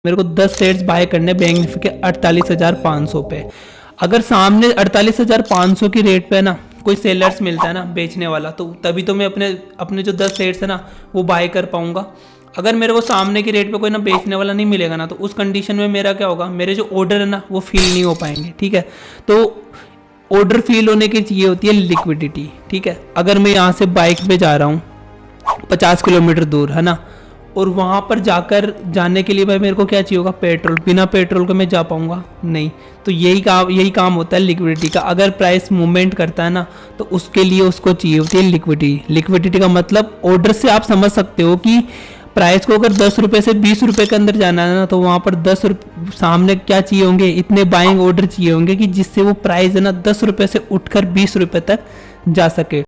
मेरे को 10 shares bye करने बैंक निफ्टी के 48,500 पे। अगर सामने 48,500 की रेट पे ना कोई सेलर्स मिलता है ना बेचने वाला, तो तभी तो मैं अपने अपने जो 10 शेयर्स है ना वो बाय कर पाऊंगा। अगर मेरे को सामने की रेट पे कोई ना बेचने वाला नहीं मिलेगा ना, तो उस कंडीशन में मेरा क्या होगा, मेरे जो ऑर्डर है ना वो फील नहीं हो पाएंगे। ठीक है, तो ऑर्डर फील होने की चाहिए होती है लिक्विडिटी। ठीक है, अगर मैं यहाँ से बाइक पे जा रहा हूँ 50 किलोमीटर दूर, है ना, और वहाँ पर जाने के लिए भाई मेरे को क्या चाहिए होगा, पेट्रोल। बिना पेट्रोल के मैं जा पाऊँगा नहीं। तो यही काम होता है लिक्विडिटी का। अगर प्राइस मूवमेंट करता है ना, तो उसके लिए उसको चाहिए होती है लिक्विडिटी। लिक्विडिटी का मतलब ऑर्डर से आप समझ सकते हो कि प्राइस को अगर 10 रुपये से 20 रुपये के अंदर जाना है ना, तो वहाँ पर 10 रुपये सामने क्या चाहिए होंगे, इतने बाइंग ऑर्डर चाहिए होंगे कि जिससे वो प्राइस है ना 10 रुपये से उठकर 20 रुपये तक जा सके।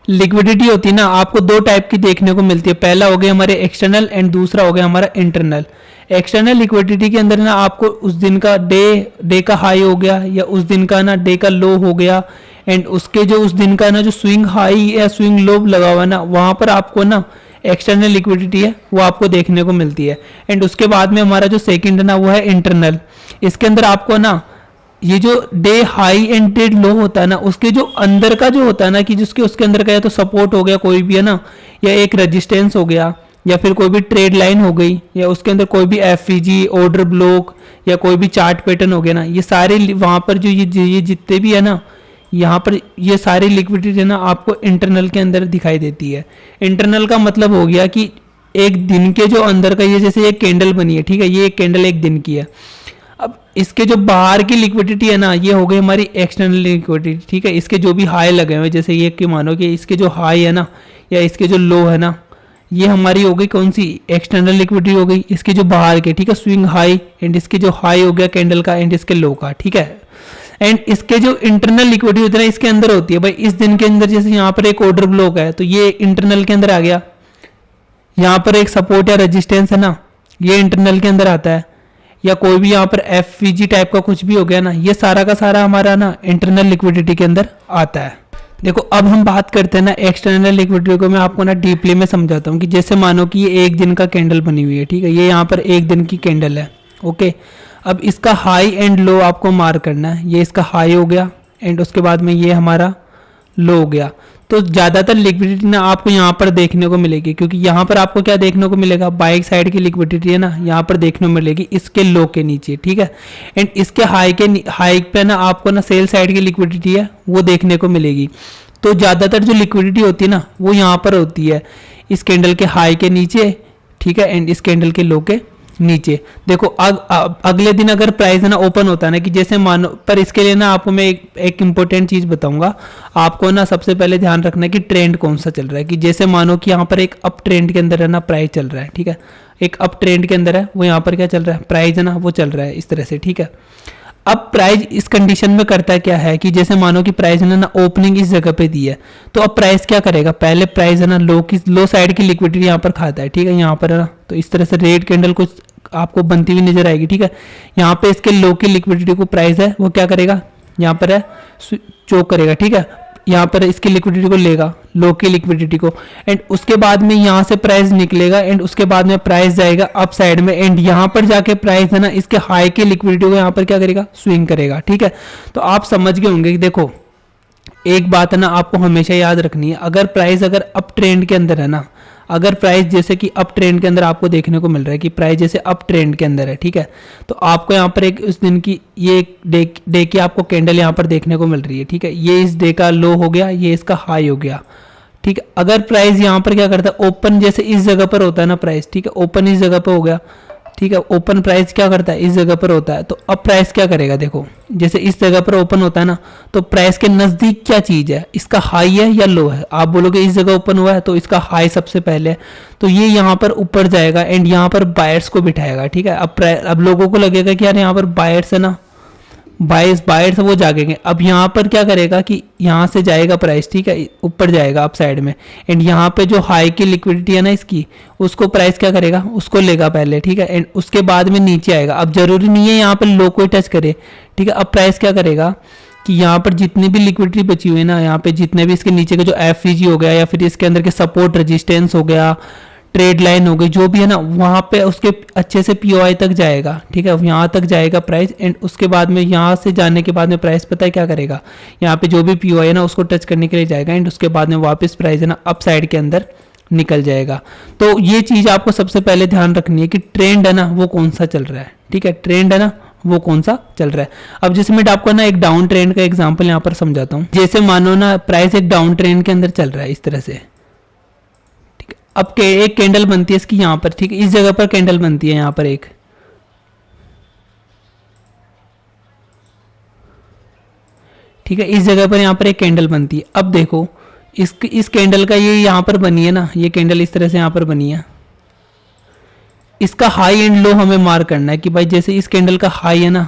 लिक्विडिटी होती है ना, आपको दो टाइप की देखने को मिलती है। पहला हो गया हमारे एक्सटर्नल एंड दूसरा हो गया हमारा इंटरनल। एक्सटर्नल लिक्विडिटी के अंदर ना आपको उस दिन का डे का हाई हो गया, या उस दिन का ना डे का लो हो गया, एंड उसके जो उस दिन का ना जो स्विंग हाई या स्विंग लो लगा हुआ ना, वहां पर आपको ना एक्सटर्नल लिक्विडिटी है वो आपको देखने को मिलती है। एंड उसके बाद में हमारा जो सेकंड है ना वो है इंटरनल। इसके अंदर आपको ना ये जो डे हाई एंड डे लो होता है ना, उसके जो अंदर का जो होता है ना, कि जिसके उसके अंदर का या तो सपोर्ट हो गया कोई भी, है ना, या एक रेजिस्टेंस हो गया, या फिर कोई भी ट्रेड लाइन हो गई, या उसके अंदर कोई भी एफवीजी ऑर्डर ब्लॉक या कोई भी चार्ट पैटर्न हो गया ना, ये सारे वहां पर जो ये जितने भी है ना, यहाँ पर ये सारी लिक्विडिटी ना आपको इंटरनल के अंदर दिखाई देती है। इंटरनल का मतलब हो गया कि एक दिन के जो अंदर का, ये जैसे ये कैंडल बनी है, ठीक है, ये एक कैंडल एक दिन की है। अब इसके जो बाहर की लिक्विडिटी है ना, ये हो गई हमारी एक्सटर्नल लिक्विडिटी। ठीक है, इसके जो भी हाई लगे हुए, जैसे ये कि मानो कि इसके जो हाई है ना या इसके जो लो है ना, ये हमारी हो गई कौन सी, एक्सटर्नल लिक्विडिटी हो गई। इसके जो बाहर के, ठीक है, स्विंग हाई, एंड इसके जो हाई हो गया कैंडल का, एंड इसके लो का। ठीक है, एंड इसके जो इंटरनल लिक्विडिटी होती है ना, इसके अंदर होती है भाई इस दिन के अंदर, जैसे यहाँ पर एक ऑर्डर ब्लॉक है तो ये इंटरनल के अंदर आ गया। यहाँ पर एक सपोर्ट या रेजिस्टेंस है ना, ये इंटरनल के अंदर आता है। या कोई भी यहाँ पर एफवीजी टाइप का कुछ भी हो गया ना, ये सारा का सारा हमारा ना इंटरनल लिक्विडिटी के अंदर आता है। देखो अब हम बात करते हैं ना एक्सटर्नल लिक्विडिटी को। मैं आपको ना डीपली में समझाता हूँ कि जैसे मानो कि ये एक दिन का कैंडल बनी हुई है, ठीक है, ये यहाँ पर एक दिन की कैंडल है। ओके, अब इसका हाई एंड लो आपको मार्क करना है। ये इसका हाई हो गया, एंड उसके बाद में ये हमारा लो हो गया। तो ज़्यादातर लिक्विडिटी ना आपको यहाँ पर देखने को मिलेगी, क्योंकि यहाँ पर आपको क्या देखने को मिलेगा, बाइक साइड की लिक्विडिटी है ना, यहाँ पर देखने को मिलेगी इसके लो के नीचे। ठीक है, एंड इसके हाई पे ना आपको ना सेल साइड की लिक्विडिटी है वो देखने को मिलेगी। तो ज़्यादातर जो लिक्विडिटी होती है ना वो यहाँ पर होती है, इस कैंडल के हाई के नीचे, ठीक है, एंड इस कैंडल के लो के नीचे। देखो अगले दिन अगर प्राइस है ना ओपन होता है ना, कि जैसे मानो, पर इसके लिए ना आपको मैं एक इंपॉर्टेंट चीज बताऊंगा। आपको ना सबसे पहले ध्यान रखना है कि ट्रेंड कौन सा चल रहा है। कि जैसे मानो कि यहाँ पर एक अप ट्रेंड के अंदर है ना प्राइस चल रहा है, ठीक है, एक अप ट्रेंड के अंदर है, वो यहाँ पर क्या चल रहा है, प्राइस है ना वो चल रहा है इस तरह से। ठीक है, अब प्राइस इस कंडीशन में करता क्या है कि जैसे मानो कि प्राइस ने ना ओपनिंग इस जगह पे दी है, तो अब प्राइस क्या करेगा, पहले प्राइस है ना लो साइड की लिक्विडिटी यहाँ पर खाता है। ठीक है, यहाँ पर है ना, तो इस तरह से रेड कैंडल कुछ आपको बनती हुई नजर आएगी। ठीक है, यहाँ पे इसके लो की लिक्विडिटी को प्राइस है वो क्या करेगा, यहाँ पर है चोक करेगा। ठीक है, यहाँ पर इसकी लिक्विडिटी को लेगा, लो की लिक्विडिटी को, एंड उसके बाद में यहाँ से प्राइस निकलेगा, एंड उसके बाद में प्राइस जाएगा अप साइड में, एंड यहाँ पर जाके प्राइस है ना इसके हाई की लिक्विडिटी को यहाँ पर क्या करेगा, स्विंग करेगा। ठीक है, तो आप समझ गए होंगे कि देखो एक बात है ना आपको हमेशा याद रखनी है, अगर प्राइस अगर अप ट्रेंड के अंदर है ना, अगर प्राइस जैसे कि अप ट्रेंड के अंदर आपको देखने को मिल रहा है कि प्राइस जैसे अप ट्रेंड के अंदर है, ठीक है, तो आपको यहाँ पर एक उस दिन की ये डे की आपको कैंडल यहाँ पर देखने को मिल रही है। ठीक है, ये इस डे का लो हो गया, ये इसका हाई हो गया। ठीक है, अगर प्राइस यहाँ पर क्या करता है, ओपन जैसे इस जगह पर होता है ना प्राइस, ठीक है, ओपन इस जगह पर हो गया, ठीक है, ओपन प्राइस क्या करता है इस जगह पर होता है, तो अब प्राइस क्या करेगा, देखो जैसे इस जगह पर ओपन होता है ना, तो प्राइस के नजदीक क्या चीज है, इसका हाई है या लो है। आप बोलोगे इस जगह ओपन हुआ है तो इसका हाई सबसे पहले है, तो ये यहाँ पर ऊपर जाएगा, एंड यहाँ पर बायर्स को बिठाएगा। ठीक है, अब लोगों को लगेगा कि यार यहाँ पर बायर्स है ना, बायर्स वो जागेंगे। अब यहाँ पर क्या करेगा कि यहाँ से जाएगा प्राइस, ठीक है, ऊपर जाएगा अप साइड में, एंड यहाँ पे जो हाई की लिक्विडिटी है ना इसकी, उसको प्राइस क्या करेगा, उसको लेगा पहले। ठीक है, एंड उसके बाद में नीचे आएगा। अब जरूरी नहीं है यहाँ पर लो को टच करे। ठीक है, अब प्राइस क्या करेगा कि यहाँ पर जितनी भी लिक्विडिटी बची हुई है ना, यहाँ पे जितने भी इसके नीचे के जो एफईजी हो गया, या फिर इसके अंदर के सपोर्ट रेजिस्टेंस हो गया, ट्रेड लाइन हो गई, जो भी है ना, वहाँ पे उसके अच्छे से पीओआई तक जाएगा, ठीक है, यहाँ तक जाएगा प्राइस। एंड उसके बाद में यहाँ से जाने के बाद में प्राइस पता है क्या करेगा, यहाँ पे जो भी पीओआई है ना उसको टच करने के लिए जाएगा, एंड उसके बाद में वापस प्राइस है ना अप साइड के अंदर निकल जाएगा। तो ये चीज़ आपको सबसे पहले ध्यान रखनी है कि ट्रेंड है ना वो कौन सा चल रहा है, ठीक है, ट्रेंड है ना वो कौन सा चल रहा है। अब जैसे मैं आपको ना एक डाउन ट्रेंड का एग्जांपल यहाँ पर समझाता हूँ। जैसे मानो ना प्राइस एक डाउन ट्रेंड के अंदर चल रहा है इस तरह से, ठीक है। अब एक कैंडल बनती है इसकी यहाँ पर, ठीक है, इस जगह पर कैंडल बनती है यहाँ पर एक, ठीक है, इस जगह पर यहाँ पर एक कैंडल बनती है। अब देखो इस कैंडल का ये यहाँ पर बनी है ना, ये कैंडल इस तरह से यहाँ पर बनी है, इसका हाई एंड लो हमें मार्क करना है कि भाई जैसे इस कैंडल का हाई है ना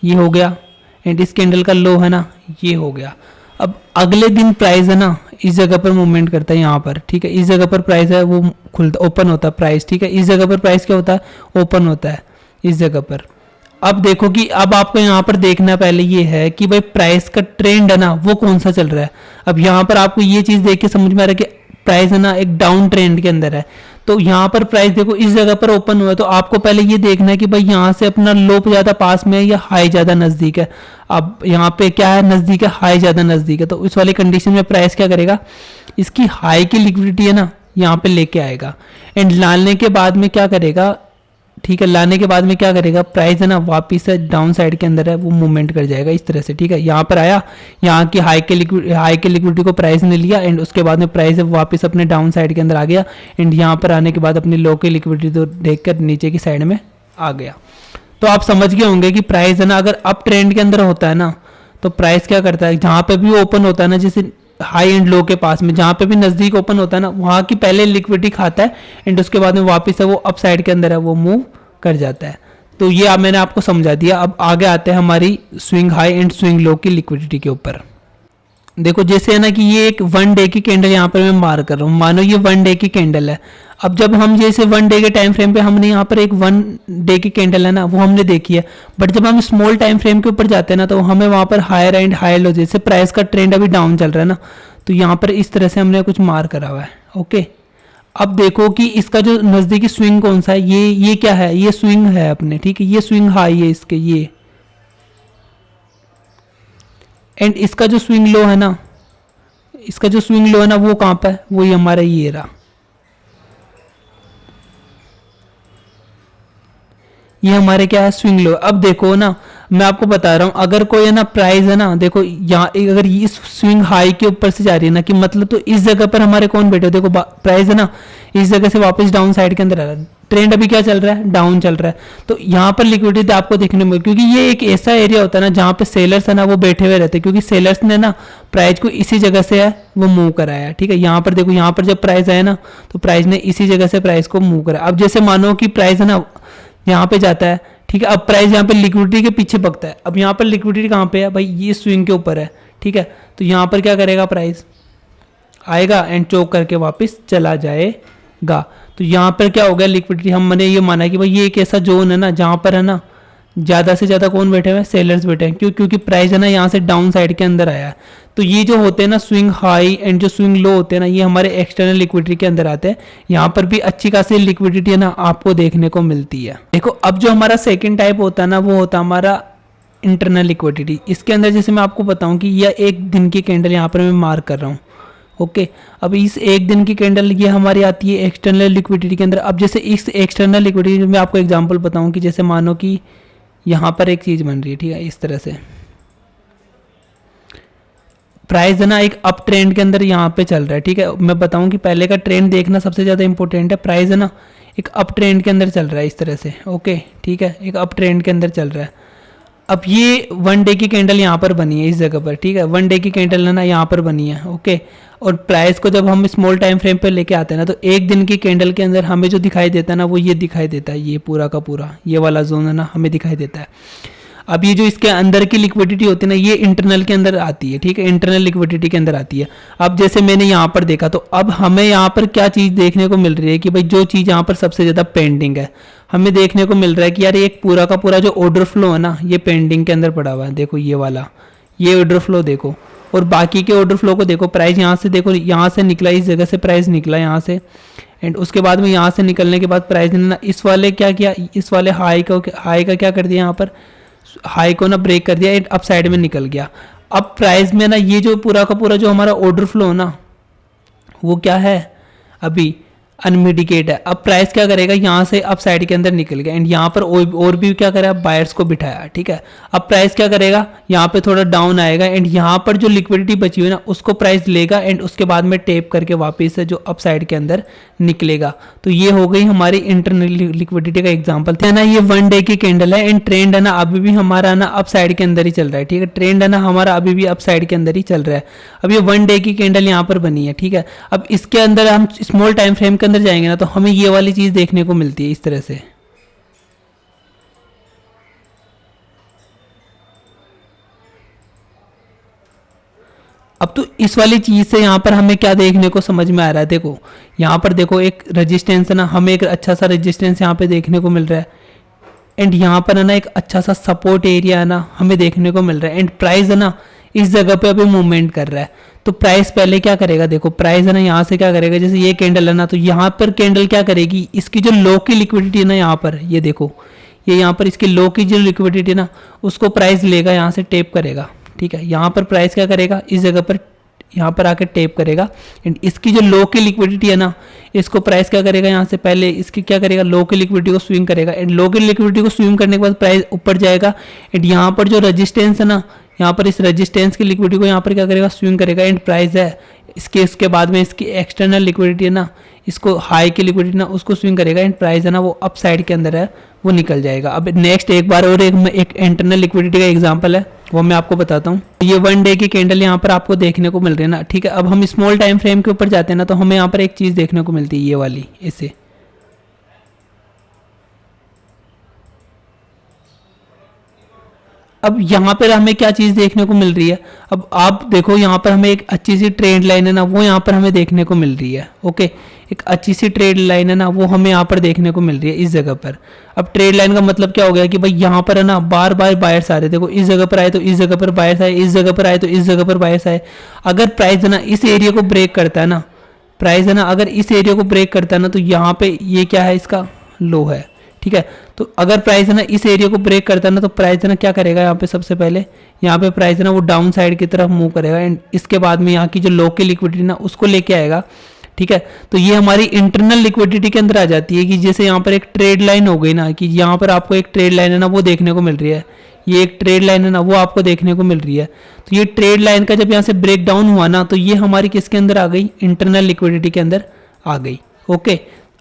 ये हो गया, एंड इस कैंडल का लो है ना ये हो गया। अब अगले दिन प्राइस है ना इस जगह पर मूवमेंट करता है यहाँ पर, ठीक है, इस जगह पर प्राइस है वो खुलता ओपन होता है प्राइस, ठीक है, इस जगह पर प्राइस क्या होता है ओपन होता है इस जगह पर। अब देखो कि अब आपको यहाँ पर देखना पहले ये है कि भाई प्राइस का ट्रेंड है ना वो कौन सा चल रहा है। अब यहाँ पर आपको ये चीज देख के समझ में आ रहा है कि प्राइस है ना एक डाउन ट्रेंड के अंदर है। तो यहाँ पर प्राइस देखो इस जगह पर ओपन हुआ है, तो आपको पहले ये देखना है कि भाई यहाँ से अपना लो ज्यादा पास में है या हाई ज्यादा नजदीक है। अब यहाँ पे क्या है नजदीक है, हाई ज्यादा नजदीक है, तो इस वाली कंडीशन में प्राइस क्या करेगा, इसकी हाई की लिक्विडिटी है ना यहाँ पे लेके आएगा, एंड लाने के बाद में क्या करेगा, ठीक है, लाने के बाद में क्या करेगा प्राइस है ना वापिस से डाउन साइड के अंदर है वो मूवमेंट कर जाएगा इस तरह से, ठीक है, यहाँ पर आया, यहाँ की हाई के लिक्विडिटी को प्राइस ने लिया, एंड उसके बाद में प्राइस वापस अपने डाउन साइड के अंदर आ गया, एंड यहाँ पर आने के बाद अपनी लो की लिक्विडिटी तो देखकर नीचे की साइड में आ गया। तो आप समझ गए होंगे कि प्राइस है ना अगर अप ट्रेंड के अंदर होता है ना तो प्राइस क्या करता है, जहाँ पे भी ओपन होता है ना, जैसे हाई एंड लो के पास में जहाँ पे भी नजदीक ओपन होता है ना वहाँ की पहले लिक्विडिटी खाता है, एंड उसके बाद में वापस है वो अप साइड के अंदर है वो मूव कर जाता है। तो ये अब मैंने आपको समझा दिया। अब आगे आते हैं हमारी swing high and swing low की लिक्विडिटी के ऊपर। देखो जैसे है ना कि ये एक 1 डे की कैंडल यहाँ पर मैं मार्क कर रहा हूँ, मानो ये 1 डे की कैंडल है। अब जब हम जैसे 1 डे के टाइम फ्रेम पे हमने यहाँ पर एक 1 डे की कैंडल है ना वो हमने देखी है, बट जब हम स्मॉल टाइम फ्रेम के ऊपर जाते हैं ना तो हमें वहाँ पर हायर एंड हायर लो, जैसे प्राइस का ट्रेंड अभी डाउन चल रहा है ना तो यहाँ पर इस तरह से हमने कुछ मार्क करा हुआ है। ओके, अब देखो कि इसका जो नजदीकी स्विंग कौन सा है, ये क्या है, ये स्विंग है अपने, ठीक है, ये स्विंग हाई है इसके ये, एंड इसका जो स्विंग लो है ना, इसका जो स्विंग लो है ना वो कहाँ पे है, वो ये हमारा ये रहा, ये हमारे क्या है स्विंग लो। अब देखो ना मैं आपको बता रहा हूं अगर कोई है ना प्राइस है ना, देखो यहाँ अगर इस स्विंग हाई के ऊपर से जा रही है ना कि मतलब तो इस जगह पर हमारे कौन बैठे, देखो प्राइस है ना इस जगह से वापस डाउन साइड के अंदर आ रहा है, ट्रेंड अभी क्या चल रहा है डाउन चल रहा है, तो यहाँ पर लिक्विडिटी आपको देखने में, क्योंकि ये एक ऐसा एरिया होता है ना जहाँ पे सेलर्स है ना वो बैठे हुए रहते हैं, क्योंकि सेलर्स ने ना प्राइस को इसी जगह से है वो मूव कराया, ठीक है। यहाँ पर देखो यहाँ पर जब प्राइस आया ना तो प्राइस ने इसी जगह से प्राइस को मूव कराया। अब जैसे मानो कि प्राइस है ना यहाँ पे जाता है, ठीक है, अब प्राइस यहाँ पे लिक्विडिटी के पीछे भगता है, अब यहाँ पर लिक्विडिटी कहाँ पे है भाई, ये स्विंग के ऊपर है, ठीक है, तो यहाँ पर क्या करेगा प्राइस आएगा एंड चोक करके वापस चला जाएगा। तो यहाँ पर क्या हो गया लिक्विडिटी, हमने ये माना कि भाई ये एक ऐसा जोन है ना जहाँ पर है ना ज़्यादा से ज़्यादा कौन बैठे हुए हैं, सेलर्स बैठे हैं, क्योंकि प्राइस है ना यहाँ से डाउन साइड के अंदर आया है। तो ये जो होते हैं ना स्विंग हाई एंड जो स्विंग लो होते हैं ना ये हमारे एक्सटर्नल लिक्विडिटी के अंदर आते हैं। यहाँ पर भी अच्छी खासी लिक्विडिटी है ना आपको देखने को मिलती है। देखो अब जो हमारा सेकेंड टाइप होता है ना वो होता है हमारा इंटरनल लिक्विडिटी। इसके अंदर जैसे मैं आपको बताऊँ कि यह एक दिन की कैंडल यहाँ पर मैं मार्क कर रहा हूँ, ओके। अब इस एक दिन की कैंडल ये हमारी आती है एक्सटर्नल लिक्विडिटी के अंदर। अब जैसे इस एक्सटर्नल लिक्विडिटी में आपको एग्जांपल बताऊं कि जैसे मानो कि यहाँ पर एक चीज़ बन रही है, ठीक है, इस तरह से प्राइस है ना एक अप ट्रेंड के अंदर यहाँ पे चल रहा है, ठीक है। मैं बताऊं कि पहले का ट्रेंड देखना सबसे ज़्यादा इंपॉर्टेंट है। प्राइस है ना एक अप ट्रेंड के अंदर चल रहा है इस तरह से, ओके, ठीक है, एक अप ट्रेंड के अंदर चल रहा है। अब ये 1 डे की कैंडल यहाँ पर बनी है इस जगह पर, ठीक है, 1 डे की कैंडल है ना यहाँ पर बनी है, ओके। और प्राइस को जब हम स्मॉल टाइम फ्रेम पर लेके आते हैं ना तो एक दिन की कैंडल के अंदर हमें जो दिखाई देता है ना वो ये दिखाई देता है, ये पूरा का पूरा ये वाला जोन है ना हमें दिखाई देता है। अब ये जो इसके अंदर की लिक्विडिटी होती है ना ये इंटरनल के अंदर आती है, ठीक है, इंटरनल लिक्विडिटी के अंदर आती है। अब जैसे मैंने यहाँ पर देखा तो अब हमें यहाँ पर क्या चीज़ देखने को मिल रही है कि भाई जो चीज़ यहाँ पर सबसे ज़्यादा पेंडिंग है हमें देखने को मिल रहा है कि यार एक पूरा का पूरा जो ऑर्डर फ्लो है ना ये पेंडिंग के अंदर पड़ा हुआ है। देखो ये वाला ये ऑर्डर फ्लो देखो, और बाकी के ऑर्डर फ्लो को देखो। प्राइस यहाँ से देखो यहाँ से निकला, इस जगह से प्राइस निकला यहाँ से एंड उसके बाद में यहाँ से निकलने के बाद प्राइस ने ना इस वाले क्या किया, इस वाले हाई का क्या कर दिया, यहाँ पर हाई को ना ब्रेक कर दिया एंड अप साइड में निकल गया। अब प्राइस में ना ये जो पूरा का पूरा जो हमारा ऑर्डर फ्लो ना वो क्या है, अभी अनमिटिगेट है। अब प्राइस क्या करेगा, यहाँ से अप साइड के अंदर निकल गया एंड यहाँ पर और भी क्या करेगा, बायर्स को बिठाया, ठीक है। अब प्राइस क्या करेगा, यहाँ पे थोड़ा डाउन आएगा एंड यहाँ पर जो लिक्विडिटी बची हुई ना उसको प्राइस लेगा एंड उसके बाद में टेप करके वापस से जो अप साइड के अंदर निकलेगा। तो ये हो गई हमारी इंटरनल लिक्विडिटी का एग्जाम्पल था ना। ये 1 डे की कैंडल है एंड ट्रेंड है ना अभी भी हमारा ना अप साइड के अंदर ही चल रहा है, ठीक है। ट्रेंड है ना हमारा अभी भी अप साइड के अंदर ही चल रहा है। अब ये 1 डे की कैंडल यहाँ पर बनी है, ठीक है। अब इसके अंदर हम स्मॉल टाइम फ्रेम के अंदर जाएंगे ना तो हमें ये वाली चीज देखने को मिलती है इस तरह से। अब तो इस वाली चीज से यहाँ पर हमें क्या देखने को समझ में आ रहा है, देखो यहाँ पर देखो एक रेजिस्टेंस है ना, हमें एक अच्छा सा रेजिस्टेंस यहाँ पे देखने को मिल रहा है एंड यहाँ पर है ना एक अच्छा सा सपोर्ट एरिया है ना हमें देखने को मिल रहा है एंड प्राइस है ना इस जगह पे अभी मूवमेंट कर रहा है। तो प्राइस पहले क्या करेगा, देखो प्राइस है ना यहाँ से क्या करेगा, जैसे ये कैंडल है ना तो यहाँ पर कैंडल क्या करेगी, इसकी जो लो की लिक्विडिटी है ना यहाँ पर ये देखो, ये यहाँ पर इसकी लो की जो लिक्विडिटी है ना उसको प्राइस लेगा, यहाँ से टेप करेगा, ठीक है। यहाँ पर प्राइस क्या करेगा, इस जगह पर यहाँ पर आकर टेप करेगा एंड इसकी जो लो की लिक्विडिटी है ना इसको प्राइस क्या करेगा, यहाँ से पहले इसकी क्या करेगा, लो की लिक्विडिटी को स्विंग करेगा एंड लो की लिक्विडिटी को स्विंग करने के बाद प्राइस ऊपर जाएगा एंड यहाँ पर जो रेजिस्टेंस है ना यहाँ पर इस रेजिस्टेंस की लिक्विडिटी को यहाँ पर क्या करेगा, स्विंग करेगा एंड प्राइस है इसके बाद में इसकी एक्सटर्नल लिक्विडिटी है ना इसको हाई की लिक्विडिटी ना उसको स्विंग करेगा एंड प्राइस है ना वो अप साइड के अंदर है वो निकल जाएगा। अब नेक्स्ट एक बार और एक इंटरनल लिक्विडिटी का एग्जांपल है वो मैं आपको बताता हूँ। ये 1 डे की कैंडल यहाँ पर आपको देखने को मिल रही है ना, ठीक है। अब हम स्मॉल टाइम फ्रेम के ऊपर जाते हैं ना तो हमें यहाँ पर एक चीज देखने को मिलती है, ये वाली इसे अब यहाँ पर हमें क्या चीज देखने को मिल रही है, अब आप देखो यहाँ पर हमें एक अच्छी सी ट्रेंड लाइन है ना वो यहाँ पर हमें देखने को मिल रही है, ओके। एक अच्छी सी ट्रेड लाइन है ना वो हमें यहाँ पर देखने को मिल रही है इस जगह पर। अब ट्रेड लाइन का मतलब क्या हो गया कि भाई यहाँ पर है ना बार बार बायर्स आ रहे, देखो इस जगह पर आए तो इस जगह पर बायर्स आए, इस जगह पर आए तो इस जगह पर बायर्स आए। अगर प्राइस है ना इस एरिया को ब्रेक करता है ना, प्राइस है ना अगर इस एरिया को ब्रेक करता है ना तो यहाँ पे ये क्या है, इसका लो है, ठीक है। तो अगर प्राइस है ना इस एरिया को ब्रेक करता है ना तो प्राइस है ना क्या करेगा, यहाँ पे सबसे पहले यहाँ पे प्राइस है ना वो डाउन साइड की तरफ मूव करेगा एंड इसके बाद में यहाँ की जो लो की लिक्विडिटी ना उसको लेके आएगा, ठीक है। तो ये हमारी इंटरनल लिक्विडिटी के अंदर आ जाती है कि जैसे यहाँ पर एक ट्रेड लाइन हो गई ना, कि यहाँ पर आपको एक ट्रेड लाइन है ना वो देखने को मिल रही है, ये एक ट्रेड लाइन है ना वो आपको देखने को मिल रही है। तो ये ट्रेड लाइन का जब यहाँ से ब्रेक डाउन हुआ ना तो ये हमारी किसके अंदर आ गई, इंटरनल लिक्विडिटी के अंदर आ गई, ओके।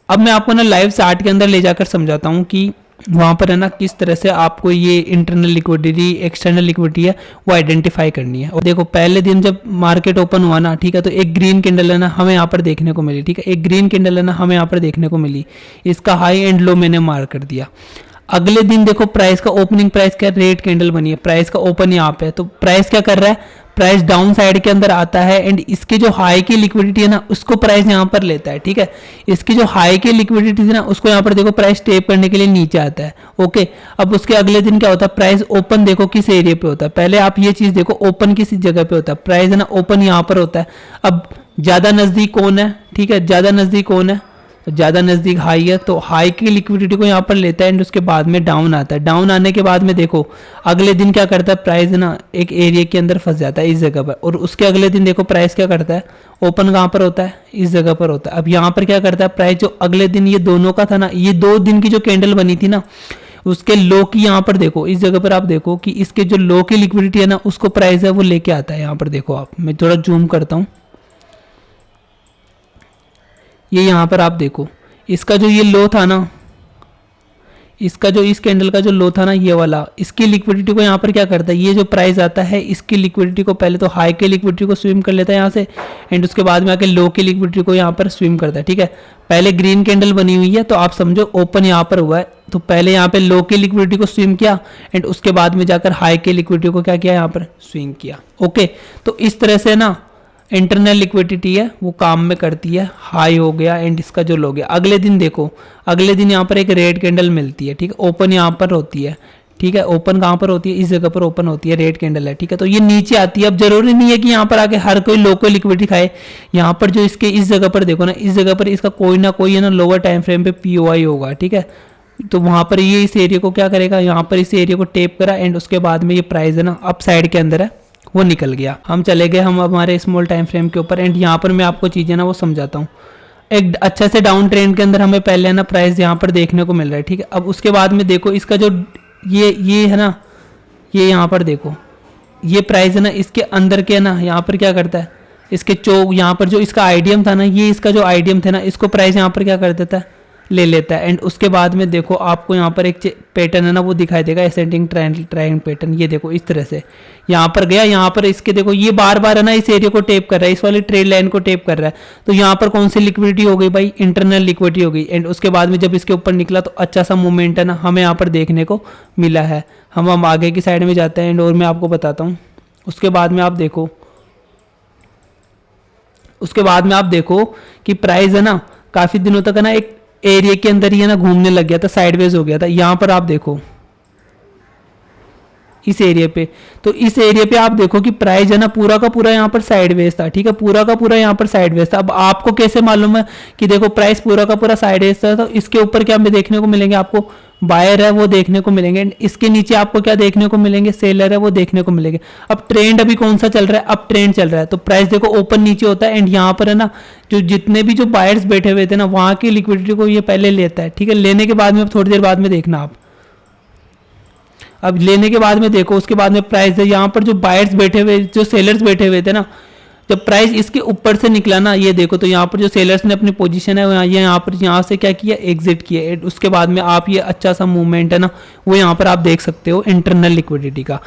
अब मैं आपको ना लाइव चार्ट के अंदर ले जाकर समझाता हूँ कि वहाँ पर है ना किस तरह से आपको ये इंटरनल लिक्विडिटी एक्सटर्नल लिक्विडिटी है वो आइडेंटिफाई करनी है। और देखो पहले दिन जब मार्केट ओपन हुआ ना, ठीक है, तो एक ग्रीन कैंडल है ना हमें यहाँ पर देखने को मिली, ठीक है। एक ग्रीन कैंडल है ना हमें यहाँ पर देखने को मिली, इसका हाई एंड लो मैंने मार्क कर दिया। अगले दिन देखो प्राइस का ओपनिंग प्राइस क्या, रेड कैंडल बनी है, प्राइस का ओपन यहाँ पे है, तो प्राइस क्या कर रहा है, प्राइस डाउन साइड के अंदर आता है एंड इसकी जो हाई की लिक्विडिटी है ना उसको प्राइस यहाँ पर लेता है, ठीक है। इसकी जो हाई की लिक्विडिटी थी ना उसको यहाँ पर देखो प्राइस टेप करने के लिए नीचे आता है, ओके। अब उसके अगले दिन क्या होता है, प्राइस ओपन देखो किस एरिया पे होता है, पहले आप ये चीज देखो ओपन किस जगह पे होता है, प्राइस है ना ओपन यहाँ पर होता है। अब ज्यादा नजदीक कौन है, ठीक है, ज्यादा नजदीक कौन है, तो ज़्यादा नज़दीक हाई है, तो हाई की लिक्विडिटी को यहाँ पर लेता है एंड उसके बाद में डाउन आता है। डाउन आने के बाद में देखो अगले दिन क्या करता है, प्राइस ना एक एरिया के अंदर फंस जाता है इस जगह पर, और उसके अगले दिन देखो प्राइस क्या करता है, ओपन कहाँ पर होता है, इस जगह पर होता है। अब यहाँ पर क्या करता है प्राइस, जो अगले दिन ये दोनों का था ना, ये 2 दिन की जो कैंडल बनी थी ना उसके लो की यहाँ पर देखो, इस जगह पर आप देखो कि इसके जो लो की लिक्विडिटी है ना उसको प्राइस है वो लेके आता है। यहाँ पर देखो आप, मैं थोड़ा जूम करता हूँ, ये यहाँ पर आप देखो इसका जो ये लो था ना, इसका जो इस कैंडल का जो लो था ना ये वाला, इसकी लिक्विडिटी को यहाँ पर क्या करता है, ये जो प्राइस आता है इसकी लिक्विडिटी को पहले तो हाई के लिक्विडिटी को स्विम कर लेता है यहाँ से एंड उसके बाद में आके लो की लिक्विडिटी को यहाँ पर स्विम करता है, ठीक है। पहले ग्रीन कैंडल बनी हुई है तो आप समझो ओपन यहाँ पर हुआ है, तो पहले यहाँ पे लो की लिक्विडिटी को स्विम किया एंड उसके बाद में जाकर हाई के लिक्विडिटी को क्या किया, यहाँ पर स्विंग किया, ओके। तो इस तरह से ना इंटरनल लिक्विडिटी है वो काम में करती है। हाई हो गया एंड इसका जो लो गया, अगले दिन देखो, अगले दिन यहाँ पर एक रेड कैंडल मिलती है, ठीक है, ओपन यहाँ पर होती है, ठीक है। ओपन कहाँ पर होती है, इस जगह पर ओपन होती है, रेड कैंडल है, ठीक है। तो ये नीचे आती है। अब जरूरी नहीं है कि यहाँ पर आके हर कोई लो को लिक्विडिटी खाए। यहाँ पर जो इसके इस जगह पर देखो ना, इस जगह पर इसका कोई ना कोई है ना लोअर टाइम फ्रेम पे पीओआई होगा, ठीक है। तो वहां पर ये इस एरिया को क्या करेगा, यहाँ पर इस एरिया को टेप करा एंड उसके बाद में ये प्राइस है ना अप साइड के अंदर है वो निकल गया। हम चले गए हम हमारे स्मॉल टाइम फ्रेम के ऊपर एंड यहाँ पर मैं आपको चीज़ें ना वो समझाता हूँ। एक अच्छा से डाउन ट्रेंड के अंदर हमें पहले ना प्राइस यहाँ पर देखने को मिल रहा है, ठीक है। अब उसके बाद में देखो इसका जो ये है ना, ये यहाँ पर देखो ये प्राइस है ना इसके अंदर के ना यहाँ पर क्या करता है, इसके चौक यहाँ पर जो इसका आइडियम था ना, ये इसका जो आइडियम था ना, इसको प्राइस यहाँ पर क्या कर देता है, ले लेता है। एंड उसके बाद में देखो आपको यहाँ पर एक पैटर्न है ना वो दिखाई देगा, एसेंडिंग ट्रायंगल पैटर्न। ये देखो इस तरह से यहाँ पर गया, यहाँ पर इसके देखो ये बार बार है ना इस एरिया को टेप कर रहा है, इस वाली ट्रेड लाइन को टेप कर रहा है। तो यहाँ पर कौन सी लिक्विडिटी हो गई भाई, इंटरनल लिक्विडिटी हो गई। एंड उसके बाद में जब इसके ऊपर निकला तो अच्छा सा मूवमेंट है ना हमें यहाँ पर देखने को मिला है। हम आगे की साइड में जाते हैं एंड और मैं आपको बताता हूँ। उसके बाद में आप देखो, उसके बाद में आप देखो कि प्राइस है ना काफी दिनों तक है ना एक एरिया के अंदर ही है ना घूमने लग गया था, साइडवेज हो गया था। यहां पर आप देखो इस एरिया पे, तो इस एरिया पे आप देखो कि प्राइस है ना पूरा का पूरा यहाँ पर साइडवेज था, ठीक है। पूरा का पूरा यहाँ पर साइडवेज था। अब आपको कैसे मालूम है कि देखो प्राइस पूरा का पूरा साइडवेज था, तो इसके ऊपर क्या हमें देखने को मिलेंगे, आपको बायर है वो देखने को मिलेंगे। इसके नीचे आपको क्या देखने को मिलेंगे, सेलर है वो देखने को मिलेंगे। अब ट्रेंड अभी कौन सा चल रहा है, अब ट्रेंड चल रहा है। तो प्राइस देखो ओपन नीचे होता है एंड यहाँ पर है ना जो जितने भी जो बायर्स बैठे हुए थे ना वहां की लिक्विडिटी को ये पहले लेता है, ठीक है। लेने के बाद में थोड़ी देर बाद में देखना आप, अब लेने के बाद में देखो उसके बाद में प्राइस है यहाँ पर जो बायर्स बैठे हुए, जो सेलर्स बैठे हुए थे ना, जब प्राइस इसके ऊपर से निकला ना ये देखो, तो यहाँ पर जो सेलर्स ने अपनी पोजीशन है यहाँ पर यहाँ से क्या किया, एग्जिट किया। उसके बाद में आप ये अच्छा सा मूवमेंट है ना वो यहाँ पर आप देख सकते हो इंटरनल लिक्विडिटी का।